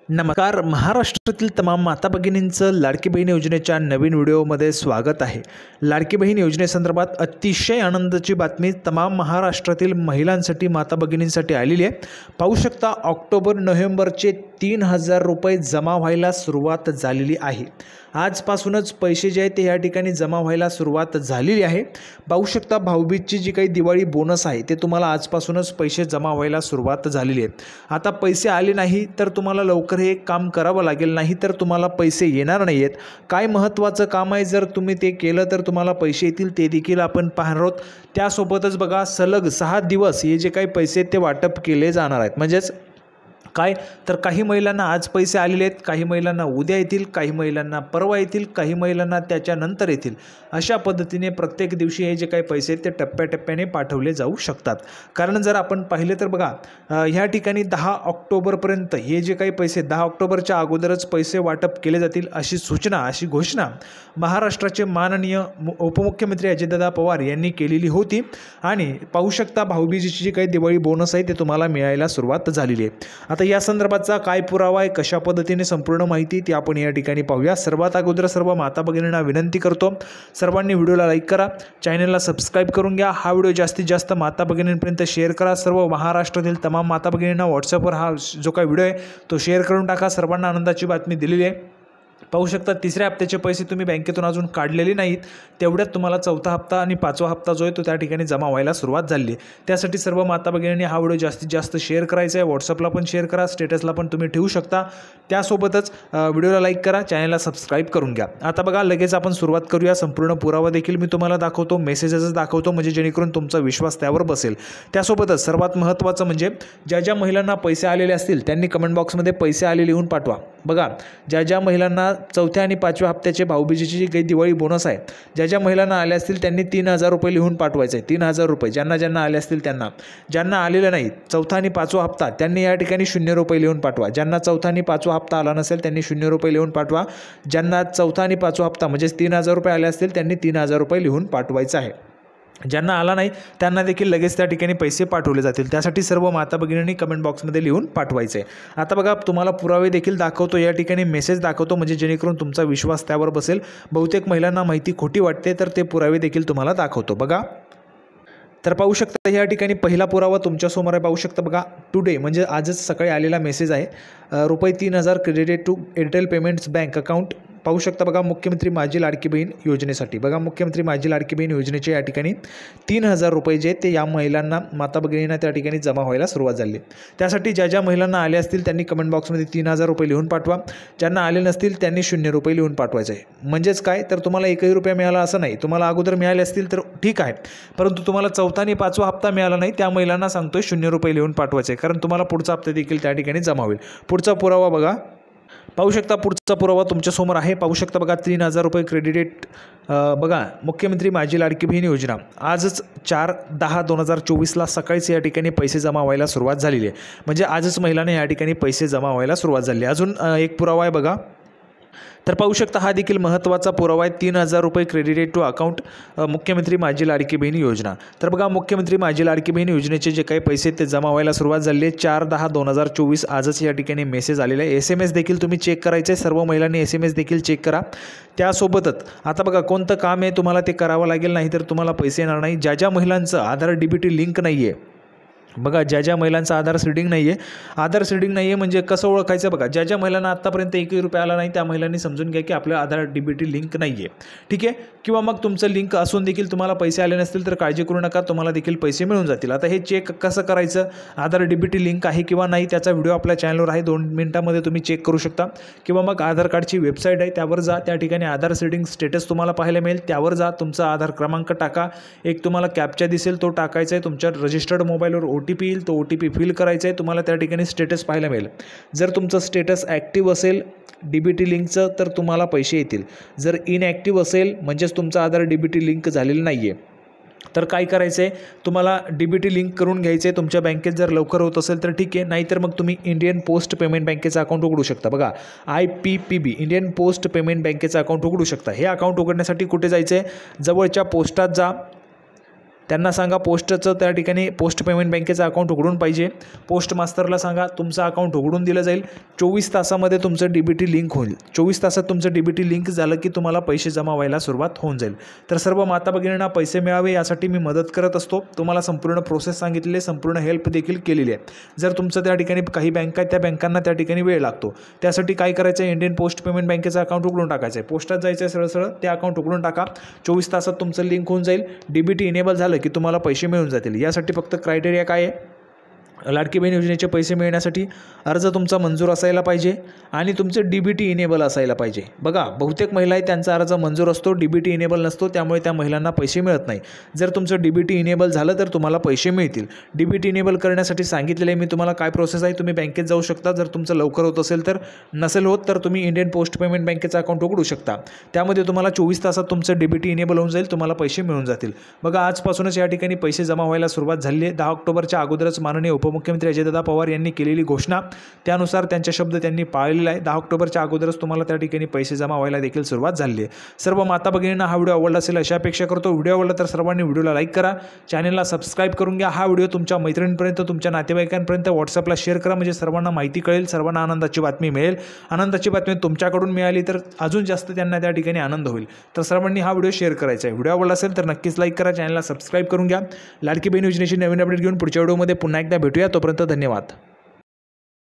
नमस्कार. महाराष्ट्रातील तमाम माता भगिनींचं लाडकी बहीण योजनेच्या नवीन व्हिडिओमध्ये स्वागत आहे. लाडकी बहीण योजनेसंदर्भात अतिशय आनंदाची बातमी तमाम महाराष्ट्रातील महिलांसाठी माता भगिनींसाठी आलेली आहे. पाहू शकता ऑक्टोबर-नोव्हेंबरचे 3,000 रुपये जमा व्हायला सुरुवात झालेली आहे. आजपासूनच पैसे जे आहेत ते या ठिकाणी जमा व्हायला सुरुवात झालेली आहे. पाहू शकता भाऊबीजची जी काही दिवाळी बोनस आहे ते तुम्हाला आजपासूनच पैसे जमा व्हायला सुरुवात झालेली आहे. आता पैसे आले नाही तर तुम्हाला लवकर हे काम करावं लागेल, नाही तर तुम्हाला पैसे येणार नाही आहेत. काय महत्त्वाचं काम आहे, जर तुम्ही ते केलं तर तुम्हाला पैसे येतील ते देखील आपण पाहणार आहोत. त्यासोबतच बघा सलग 6 दिवस हे जे काही पैसे ते वाटप केले जाणार आहेत. म्हणजेच काय तर काही महिलांना आज पैसे आलेले आहेत, काही महिलांना उद्या येतील, काही महिलांना परवा येतील, काही महिलांना त्याच्यानंतर येतील. अशा पद्धतीने प्रत्येक दिवशी हे जे काही पैसे आहेत ते टप्प्याटप्प्याने पाठवले जाऊ शकतात. कारण जर आपण पाहिले तर बघा ह्या ठिकाणी 10 ऑक्टोबरपर्यंत हे जे काही पैसे 10 ऑक्टोबरच्या अगोदरच पैसे वाटप केले जातील अशी सूचना, अशी घोषणा महाराष्ट्राचे माननीय उपमुख्यमंत्री अजितदादा पवार यांनी केलेली होती. आणि पाहू शकता भाऊबीजेची जी काही दिवाळी बोनस आहे ते तुम्हाला मिळायला सुरुवात झालेली आहे. आता या संदर्भाचा काय पुरावा आहे, कशा पद्धतीने संपूर्ण माहिती ती आपण या ठिकाणी पाहूया. सर्वात अगोदर सर्व माता भगिनींना विनंती करतो, सर्वांनी व्हिडिओला लाईक करा, चॅनलला सबस्क्राईब करून घ्या. हा व्हिडिओ जास्तीत जास्त माता भगिनींपर्यंत शेअर करा. सर्व महाराष्ट्रातील तमाम माता भगिनींना व्हॉट्सअपवर हा जो काही व्हिडिओ आहे तो शेअर करून टाका. सर्वांना आनंदाची बातमी दिलेली आहे. पाहू शकता तिसऱ्या हप्त्याचे पैसे तुम्ही बँकेतून अजून काढलेले नाहीत, तेवढ्यात तुम्हाला चौथा हप्ता आणि 5वा हप्ता जो आहे तो त्या ठिकाणी जमा व्हायला सुरुवात झाली आहे. त्यासाठी सर्व माता भगिनींनी हा व्हिडिओ जास्तीत जास्त शेअर करायचा आहे. व्हॉट्सअपला पण शेअर करा, स्टेटसला पण तुम्ही ठेवू शकता. त्यासोबतच व्हिडिओला लाईक करा, चॅनलला सबस्क्राईब करून घ्या. आता बघा लगेच आपण सुरुवात करूया. संपूर्ण पुरावा देखील मी तुम्हाला दाखवतो, मेसेजेस दाखवतो, म्हणजे जेणेकरून तुमचा विश्वास त्यावर बसेल. त्यासोबतच सर्वात महत्त्वाचं म्हणजे ज्या महिलांना पैसे आलेले असतील त्यांनी कमेंट बॉक्समध्ये पैसे आले लिहून पाठवा. बघा ज्या महिलांना चौथ्या आणि 5व्या हप्त्याचे भाऊबीजेची जी काही दिवाळी बोनस आहे, ज्या महिलांना आले असतील त्यांनी 3,000 रुपये लिहून पाठवायचे आहे. 3,000 रुपये ज्यांना आले असतील त्यांना. ज्यांना आलेलं नाही चौथा आणि 5वा हप्ता त्यांनी या ठिकाणी 0 रुपये लिहून पाठवा. ज्यांना चौथा आणि 5वा हप्ता आला नसेल त्यांनी 0 रुपये लिहून पाठवा. ज्यांना चौथा आणि 5वा हप्ता म्हणजेच 3,000 रुपये आले असतील त्यांनी 3,000 रुपये लिहून पाठवायचं आहे. ज्यांना आला नाही त्यांना देखील लगेच त्या ठिकाणी पैसे पाठवले जातील. त्यासाठी सर्व माता भगिनींनी कमेंट बॉक्समध्ये लिहून पाठवायचे. आता बघा तुम्हाला पुरावे देखील दाखवतो, या ठिकाणी मेसेज दाखवतो, म्हणजे जेणेकरून तुमचा विश्वास त्यावर बसेल. बहुतेक महिलांना माहिती खोटी वाटते तर ते पुरावे देखील तुम्हाला दाखवतो. बघा तर पाहू शकता या ठिकाणी पहिला पुरावा तुमच्यासमोर आहे. पाहू शकता बघा टुडे म्हणजे आजच सकाळी आलेला मेसेज आहे. रुपये 3,000 credited to Airtel payments bank account. पाहू शकता बघा मुख्यमंत्री माझी लाडकी बहीण योजनेसाठी. बघा मुख्यमंत्री माझी लाडकी बहीण योजनेचे या ठिकाणी 3,000 रुपये जे ते या महिलांना माता भगिनींना त्या ठिकाणी जमा व्हायला सुरुवात झाली. त्यासाठी ज्या महिलांना आले असतील त्यांनी कमेंट बॉक्समध्ये 3,000 रुपये लिहून पाठवा. ज्यांना आले नसतील त्यांनी 0 रुपये लिहून पाठवायचे आहे. म्हणजेच काय तर तुम्हाला 1ही रुपया मिळाला असं नाही. तुम्हाला अगोदर मिळाले असतील तर ठीक आहे, परंतु तुम्हाला चौथा आणि 5वा हप्ता मिळाला नाही त्या महिलांना सांगतोय 0 रुपये लिहून पाठवायचे आहे, कारण तुम्हाला पुढचा हप्ता देखील त्या ठिकाणी जमा होईल. पुढचा पुरावा बघा. पाहू शकता पुढचा पुरावा तुमच्यासमोर आहे. पाहू शकता बघा 3,000 रुपये क्रेडिटेड. बघा मुख्यमंत्री माझी लाडकी बहीण योजना आजच 4/10/2024ला सकाळीच या ठिकाणी पैसे जमा व्हायला सुरुवात झालेली आहे. म्हणजे आजच महिलांना या ठिकाणी पैसे जमा व्हायला सुरुवात झाली. अजून एक पुरावा आहे बघा. तर पाहू शकता हा देखील महत्त्वाचा पुरावा आहे. 3,000 रुपये क्रेडिटेड टू अकाउंट मुख्यमंत्री माझी लाडकी बहीण योजना. तर बघा मुख्यमंत्री माझी लाडकी बहीण योजनेचे जे काही पैसे ते जमा व्हायला सुरुवात झाली आहे. 4/10/2024 आजच या ठिकाणी मेसेज आलेला आहे. SMS देखील तुम्ही चेक करायचे आहे. सर्व महिलांनी SMS देखील चेक करा. त्यासोबतच आता बघा कोणतं काम आहे तुम्हाला ते करावं लागेल, नाही तर तुम्हाला पैसे येणार नाही. ज्या महिलांचं आधार DBT लिंक नाही आहे, बघा ज्या महिलांचा आधार सीडिंग नाही आहे म्हणजे कसं ओळखायचं बघा. ज्या महिलांना आत्तापर्यंत 1ही रुपया आला नाही त्या महिलांनी समजून घ्या की आपलं आधार DBT लिंक नाही आहे. ठीक आहे, किंवा मग तुमचं लिंक असून देखील तुम्हाला पैसे आले नसतील तर काळजी करू नका, तुम्हाला देखील पैसे मिळून जातील. आता हे चेक कसं करायचं, आधार DBT लिंक आहे किंवा नाही त्याचा व्हिडिओ आपल्या चॅनलवर आहे, 2 मिनिटामध्ये तुम्ही चेक करू शकता. किंवा मग आधार कार्डची वेबसाईट आहे त्यावर जा, त्या ठिकाणी आधार सीडिंग स्टेटस तुम्हाला पाहायला मिळेल. त्यावर जा, तुमचा आधार क्रमांक टाका, एक तुम्हाला कॅप्चा दिसेल तो टाकायचा आहे. तुमच्या रजिस्टर्ड मोबाईलवर OTP येईल, तो OTP फिल करायचा आहे. तुम्हाला त्या ठिकाणी स्टेटस पाहायला मिळेल. जर तुमचं स्टेटस ॲक्टिव्ह असेल DBT लिंकचं तर तुम्हाला पैसे येतील. जर इनॲक्टिव्ह असेल म्हणजेच तुमचं आधार DBT लिंक झालेलं नाही आहे तर काय करायचं आहे, तुम्हाला DBT लिंक करून घ्यायचं आहे. तुमच्या बँकेत जर लवकर होत असेल तर ठीक आहे, नाहीतर मग तुम्ही इंडियन पोस्ट पेमेंट बँकेचं अकाउंट उघडू शकता. बघा IPPB इंडियन पोस्ट पेमेंट बँकेचं अकाउंट उघडू शकता. हे अकाउंट उघडण्यासाठी कुठे जायचं आहे, जवळच्या पोस्टात जा. त्यांना सांगा पोस्टचं त्या ठिकाणी पोस्ट पेमेंट बँकेचं अकाउंट उघडून पाहिजे. पोस्ट मास्तरला सांगा तुमचं अकाउंट उघडून दिलं जाईल. 24 तासामध्ये तुमचं DBT लिंक होईल. 24 तासात तुमचं DBT लिंक झालं की तुम्हाला पैसे जमा व्हायला सुरुवात होऊन जाईल. तर सर्व माता भगिनींना पैसे मिळावे यासाठी मी मदत करत असतो. तुम्हाला संपूर्ण प्रोसेस सांगितलेली आहे, संपूर्ण हेल्प देखील केलेली आहे. जर तुमचं त्या ठिकाणी काही बँका आहेत त्या बँकांना त्या ठिकाणी वेळ लागतो. त्यासाठी काय करायचं आहे, इंडियन पोस्ट पेमेंट बँकेचं अकाउंट उघडून टाकायचं आहे. पोस्टात जायचं आहे, सरळ ते अकाउंट उघडून टाका. 24 तासात तुमचं लिंक होऊन जाईल. DBT इनेबल झालं की तुम्हाला पैसे मिळून जातील. यासाठी फक्त क्रायटेरिया काय आहे, लाडकी बहीण योजनेचे पैसे मिळण्यासाठी अर्ज तुमचा मंजूर असायला पाहिजे आणि तुमचं DBT इनेबल असायला पाहिजे. बघा बहुतेक महिला आहेत त्यांचा अर्ज मंजूर असतो, DBT इनेबल नसतो, त्यामुळे त्या महिलांना पैसे मिळत नाही. जर तुमचं DBT इनेबल झालं तर तुम्हाला पैसे मिळतील. DBT इनेबल करण्यासाठी सांगितलेलं आहे मी तुम्हाला काय प्रोसेस आहे. तुम्ही बँकेत जाऊ शकता जर तुमचं लवकर होत असेल तर. नसेल होत तर तुम्ही इंडियन पोस्ट पेमेंट बँकेचं अकाउंट उघडू शकता. त्यामध्ये तुम्हाला 24 तासात तुमचं DBT इनेबल होऊन जाईल, तुम्हाला पैसे मिळून जातील. बघा आजपासूनच या ठिकाणी पैसे जमा व्हायला सुरुवात झाली आहे. 10 ऑक्टोबरच्या अगोदरच माननीय उपमुख्यमंत्री अजयदादा पवार यांनी केलेली घोषणा, त्यानुसार त्यांचे शब्द त्यांनी पाळलेला आहे. 10 ऑक्टोबरच्या अगोदरच तुम्हाला त्या ठिकाणी पैसे जमा व्हायला देखील सुरुवात झाली आहे. सर्व माता भगिनींना हा व्हिडिओ आवडला असेल अशी अपेक्षा करतो. व्हिडिओ आवडला तर सर्वांनी व्हिडिओला लाईक करा, चॅनलला सबस्क्राईब करून घ्या. हा व्हिडिओ तुमच्या मैत्रिणींपर्यंत, तुमच्या नातेवाईकांपर्यंत व्हॉट्सअपला शेअर करा, म्हणजे सर्वांना माहिती कळेल, सर्वांना आनंदाची बातमी मिळेल. आनंदाची बातमी तुमच्याकडून मिळाली तर अजून जास्त त्यांना त्या ठिकाणी आनंद होईल. तर सर्वांनी हा व्हिडिओ शेअर करायचा आहे. व्हिडिओ आवडला असेल तर नक्कीच लाईक करा, चॅनलला सबस्क्राईब करून घ्या. लाडकी बहीण योजनेची नवीन अपडेट घेऊन पुढच्या व्हिडिओमध्ये पुन्हा एकदा भेटूया. तोपर्यंत धन्यवाद.